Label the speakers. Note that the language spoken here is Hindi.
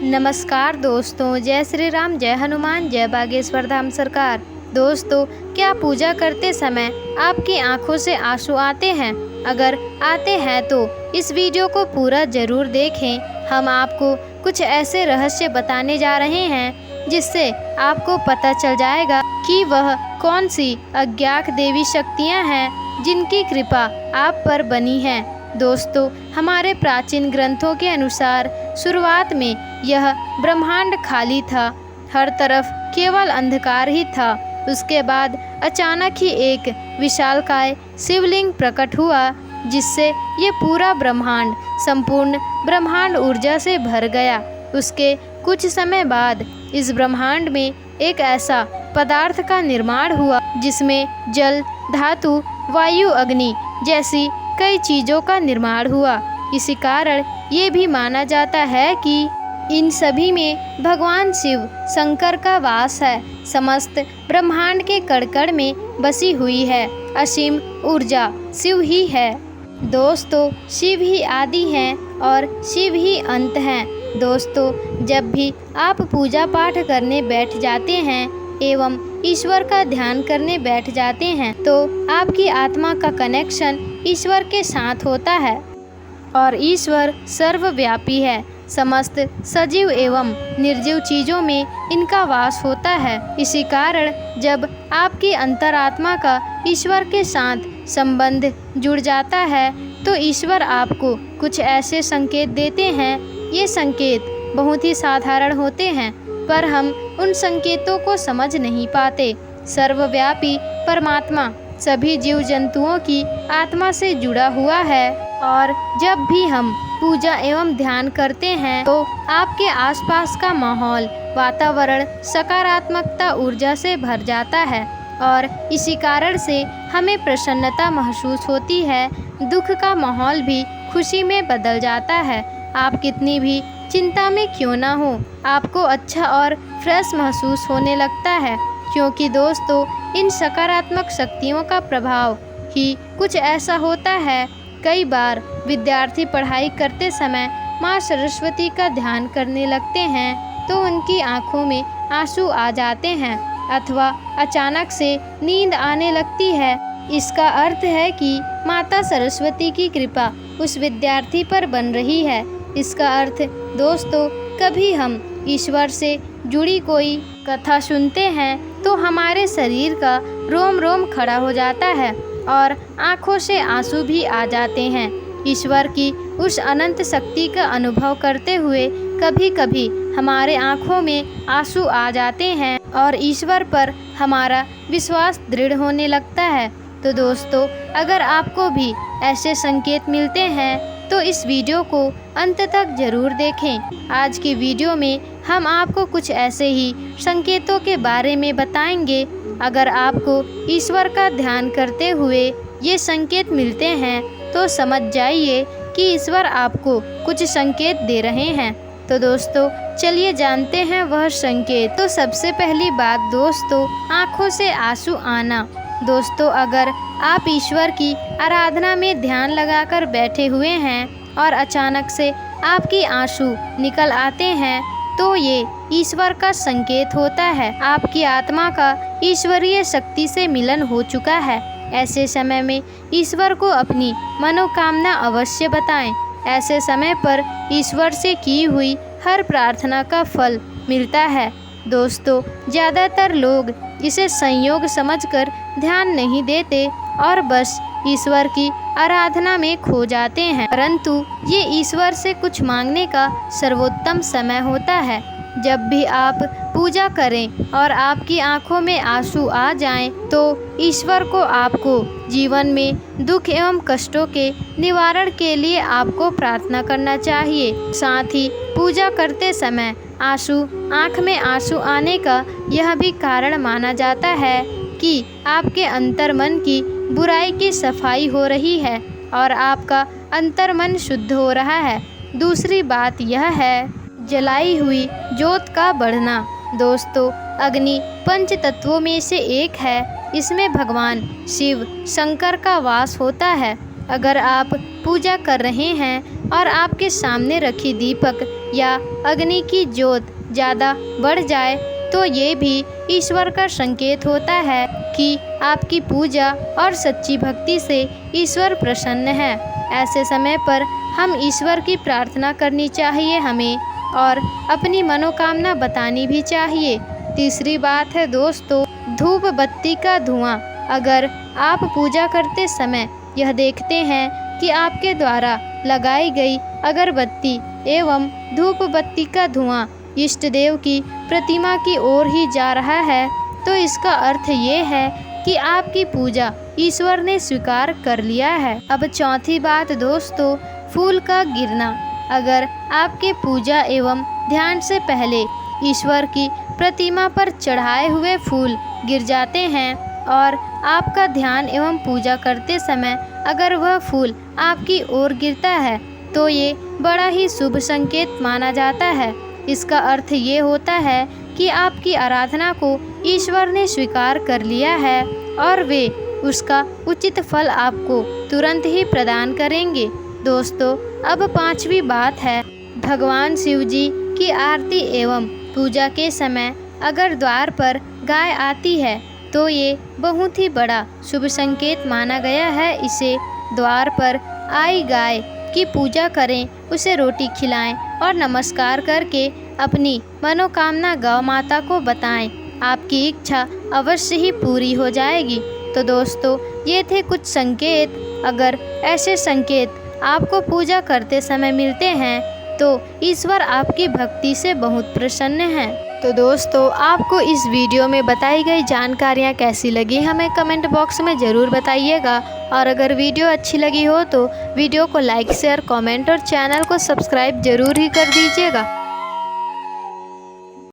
Speaker 1: नमस्कार दोस्तों, जय श्री राम, जय हनुमान, जय बागेश्वर धाम सरकार। दोस्तों, क्या पूजा करते समय आपकी आंखों से आंसू आते हैं? अगर आते हैं तो इस वीडियो को पूरा जरूर देखें। हम आपको कुछ ऐसे रहस्य बताने जा रहे हैं जिससे आपको पता चल जाएगा कि वह कौन सी अज्ञात देवी शक्तियां हैं जिनकी कृपा आप पर बनी है। दोस्तों, हमारे प्राचीन ग्रंथों के अनुसार शुरुआत में यह ब्रह्मांड खाली था, हर तरफ केवल अंधकार ही था। उसके बाद अचानक ही एक विशालकाय शिवलिंग प्रकट हुआ, जिससे ये पूरा ब्रह्मांड संपूर्ण ब्रह्मांड ऊर्जा से भर गया। उसके कुछ समय बाद इस ब्रह्मांड में एक ऐसा पदार्थ का निर्माण हुआ जिसमें जल, धातु, वायु, अग्नि जैसी कई चीज़ों का निर्माण हुआ। इसी कारण ये भी माना जाता है कि इन सभी में भगवान शिव शंकर का वास है। समस्त ब्रह्मांड के कण में बसी हुई है असीम ऊर्जा शिव ही है। दोस्तों, शिव ही आदि हैं और शिव ही अंत हैं। दोस्तों, जब भी आप पूजा पाठ करने बैठ जाते हैं एवं ईश्वर का ध्यान करने बैठ जाते हैं तो आपकी आत्मा का कनेक्शन ईश्वर के साथ होता है और ईश्वर सर्वव्यापी है। समस्त सजीव एवं निर्जीव चीज़ों में इनका वास होता है। इसी कारण जब आपकी अंतरात्मा का ईश्वर के साथ संबंध जुड़ जाता है तो ईश्वर आपको कुछ ऐसे संकेत देते हैं। ये संकेत बहुत ही साधारण होते हैं पर हम उन संकेतों को समझ नहीं पाते। सर्वव्यापी परमात्मा सभी जीव जंतुओं की आत्मा से जुड़ा हुआ है और जब भी हम पूजा एवं ध्यान करते हैं तो आपके आसपास का माहौल, वातावरण सकारात्मकता ऊर्जा से भर जाता है और इसी कारण से हमें प्रसन्नता महसूस होती है। दुख का माहौल भी खुशी में बदल जाता है। आप कितनी भी चिंता में क्यों ना हो, आपको अच्छा और फ्रेश महसूस होने लगता है, क्योंकि दोस्तों इन सकारात्मक शक्तियों का प्रभाव ही कुछ ऐसा होता है। कई बार विद्यार्थी पढ़ाई करते समय माँ सरस्वती का ध्यान करने लगते हैं तो उनकी आंखों में आंसू आ जाते हैं अथवा अचानक से नींद आने लगती है। इसका अर्थ है कि माता सरस्वती की कृपा उस विद्यार्थी पर बन रही है। इसका अर्थ दोस्तों, कभी हम ईश्वर से जुड़ी कोई कथा सुनते हैं तो हमारे शरीर का रोम रोम खड़ा हो जाता है और आँखों से आंसू भी आ जाते हैं। ईश्वर की उस अनंत शक्ति का अनुभव करते हुए कभी कभी हमारे आँखों में आंसू आ जाते हैं और ईश्वर पर हमारा विश्वास दृढ़ होने लगता है। तो दोस्तों, अगर आपको भी ऐसे संकेत मिलते हैं तो इस वीडियो को अंत तक जरूर देखें। आज की वीडियो में हम आपको कुछ ऐसे ही संकेतों के बारे में बताएंगे। अगर आपको ईश्वर का ध्यान करते हुए ये संकेत मिलते हैं तो समझ जाइए कि ईश्वर आपको कुछ संकेत दे रहे हैं। तो दोस्तों, चलिए जानते हैं वह संकेत। तो सबसे पहली बात दोस्तों, आँखों से आंसू आना। दोस्तों, अगर आप ईश्वर की आराधना में ध्यान लगाकर बैठे हुए हैं और अचानक से आपकी आंसू निकल आते हैं तो ये ईश्वर का संकेत होता है। आपकी आत्मा का ईश्वरीय शक्ति से मिलन हो चुका है। ऐसे समय में ईश्वर को अपनी मनोकामना अवश्य बताएं। ऐसे समय पर ईश्वर से की हुई हर प्रार्थना का फल मिलता है। दोस्तों, ज़्यादातर लोग इसे संयोग समझकर ध्यान नहीं देते और बस ईश्वर की आराधना में खो जाते हैं, परंतु ये ईश्वर से कुछ मांगने का सर्वोत्तम समय होता है। जब भी आप पूजा करें और आपकी आंखों में आंसू आ जाएं, तो ईश्वर को आपको जीवन में दुख एवं कष्टों के निवारण के लिए आपको प्रार्थना करना चाहिए। साथ ही पूजा करते समय आंख में आंसू आने का यह भी कारण माना जाता है कि आपके अंतर्मन की बुराई की सफाई हो रही है और आपका अंतर्मन शुद्ध हो रहा है। दूसरी बात यह है जलाई हुई जोत का बढ़ना। दोस्तों, अग्नि पंच तत्वों में से एक है। इसमें भगवान शिव शंकर का वास होता है। अगर आप पूजा कर रहे हैं और आपके सामने रखी दीपक या अग्नि की ज्योत ज़्यादा बढ़ जाए तो ये भी ईश्वर का संकेत होता है कि आपकी पूजा और सच्ची भक्ति से ईश्वर प्रसन्न है। ऐसे समय पर हम ईश्वर की प्रार्थना करनी चाहिए हमें, और अपनी मनोकामना बतानी भी चाहिए। तीसरी बात है दोस्तों, धूप बत्ती का धुआं। अगर आप पूजा करते समय यह देखते हैं कि आपके द्वारा लगाई गई अगरबत्ती एवं धूप बत्ती का धुआं इष्ट देव की प्रतिमा की ओर ही जा रहा है, तो इसका अर्थ ये है कि आपकी पूजा ईश्वर ने स्वीकार कर लिया है। अब चौथी बात दोस्तों, फूल का गिरना। अगर आपके पूजा एवं ध्यान से पहले ईश्वर की प्रतिमा पर चढ़ाए हुए फूल गिर जाते हैं और आपका ध्यान एवं पूजा करते समय अगर वह फूल आपकी ओर गिरता है तो ये बड़ा ही शुभ संकेत माना जाता है। इसका अर्थ ये होता है कि आपकी आराधना को ईश्वर ने स्वीकार कर लिया है और वे उसका उचित फल आपको तुरंत ही प्रदान करेंगे। दोस्तों, अब पांचवी बात है, भगवान शिव जी की आरती एवं पूजा के समय अगर द्वार पर गाय आती है तो ये बहुत ही बड़ा शुभ संकेत माना गया है। इसे द्वार पर आई गाय की पूजा करें, उसे रोटी खिलाएं और नमस्कार करके अपनी मनोकामना गौ माता को बताएं। आपकी इच्छा अवश्य ही पूरी हो जाएगी। तो दोस्तों, ये थे कुछ संकेत। अगर ऐसे संकेत आपको पूजा करते समय मिलते हैं तो ईश्वर आपकी भक्ति से बहुत प्रसन्न हैं। तो दोस्तों, आपको इस वीडियो में बताई गई जानकारियाँ कैसी लगी हमें कमेंट बॉक्स में ज़रूर बताइएगा। और अगर वीडियो अच्छी लगी हो तो वीडियो को लाइक शेयर कमेंट और चैनल को सब्सक्राइब ज़रूर ही कर दीजिएगा।